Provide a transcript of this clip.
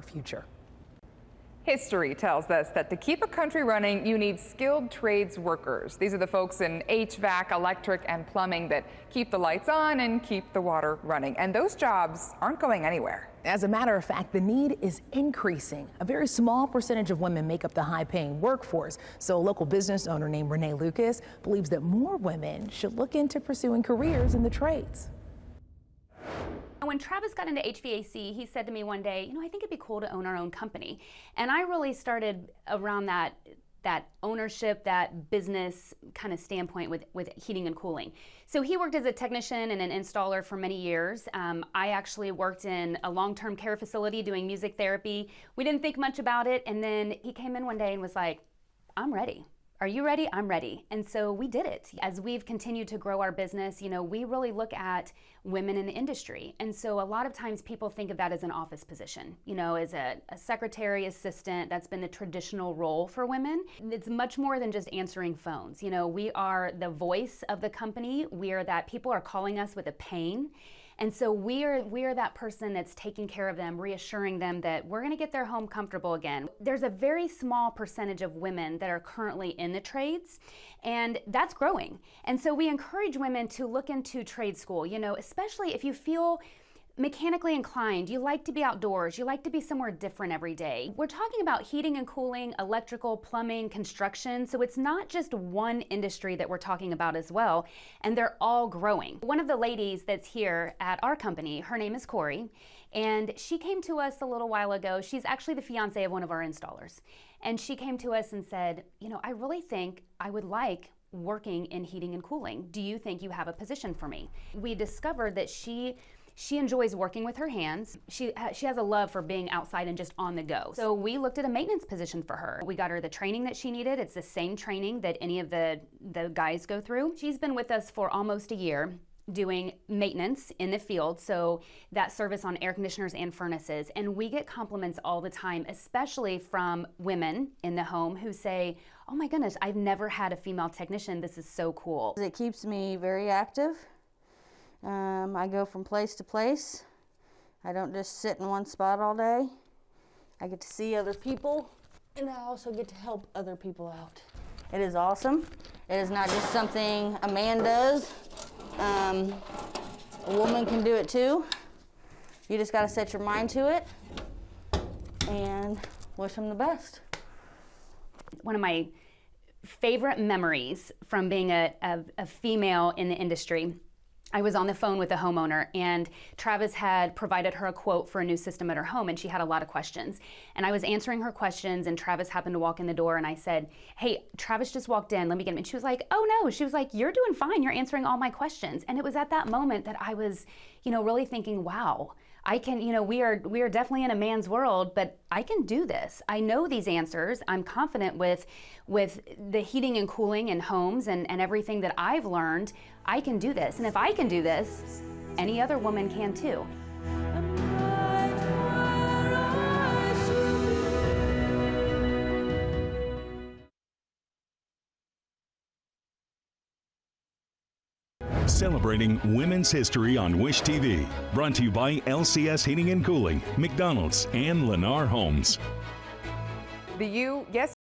future. History tells us that to keep a country running, you need skilled trades workers. These are the folks in HVAC, electric, and plumbing that keep the lights on and keep the water running. And those jobs aren't going anywhere. As a matter of fact, the need is increasing. A very small percentage of women make up the high-paying workforce. So a local business owner named Renee Lucas believes that more women should look into pursuing careers in the trades. When Travis got into HVAC, he said to me one day, I think it'd be cool to own our own company. And I really started around that ownership, that business kind of standpoint with heating and cooling. So he worked as a technician and an installer for many years. I actually worked in a long-term care facility doing music therapy. We didn't think much about it. And then he came in one day and was like, I'm ready. Are you ready? I'm ready. And so we did it. As we've continued to grow our business, we really look at women in the industry. And so a lot of times people think of that as an office position, as a secretary assistant. That's been the traditional role for women. It's much more than just answering phones. We are the voice of the company. We are that people are calling us with a pain. And so we are that person that's taking care of them, reassuring them that we're going to get their home comfortable again. There's a very small percentage of women that are currently in the trades, and that's growing. And so we encourage women to look into trade school, especially if you feel mechanically inclined, you like to be outdoors, you like to be somewhere different every day. We're talking about heating and cooling, electrical, plumbing, construction, so it's not just one industry that we're talking about as well, and they're all growing. One of the ladies that's here at our company, her name is Corey, and she came to us a little while ago. She's actually the fiance of one of our installers, and she came to us and said, I really think I would like working in heating and cooling. Do you think you have a position for me? We discovered that she enjoys working with her hands. She has a love for being outside and just on the go. So we looked at a maintenance position for her. We got her the training that she needed. It's the same training that any of the guys go through. She's been with us for almost a year doing maintenance in the field, so that service on air conditioners and furnaces. And we get compliments all the time, especially from women in the home who say, oh my goodness, I've never had a female technician. This is so cool. It keeps me very active. I go from place to place. I don't just sit in one spot all day. I get to see other people, and I also get to help other people out. It is awesome. It is not just something a man does. A woman can do it too. You just got to set your mind to it and wish them the best. One of my favorite memories from being a female in the industry, I was on the phone with a homeowner, and Travis had provided her a quote for a new system at her home, and she had a lot of questions. And I was answering her questions, and Travis happened to walk in the door, and I said, hey, Travis just walked in, let me get him. And she was like, oh no. She was like, you're doing fine, you're answering all my questions. And it was at that moment that I was, really thinking, wow, I can, we are definitely in a man's world, but I can do this. I know these answers. I'm confident with the heating and cooling in homes and everything that I've learned. I can do this. And if I can do this, any other woman can too. Celebrating Women's History on Wish TV. Brought to you by LCS Heating and Cooling, McDonald's, and Lennar Homes. Yes.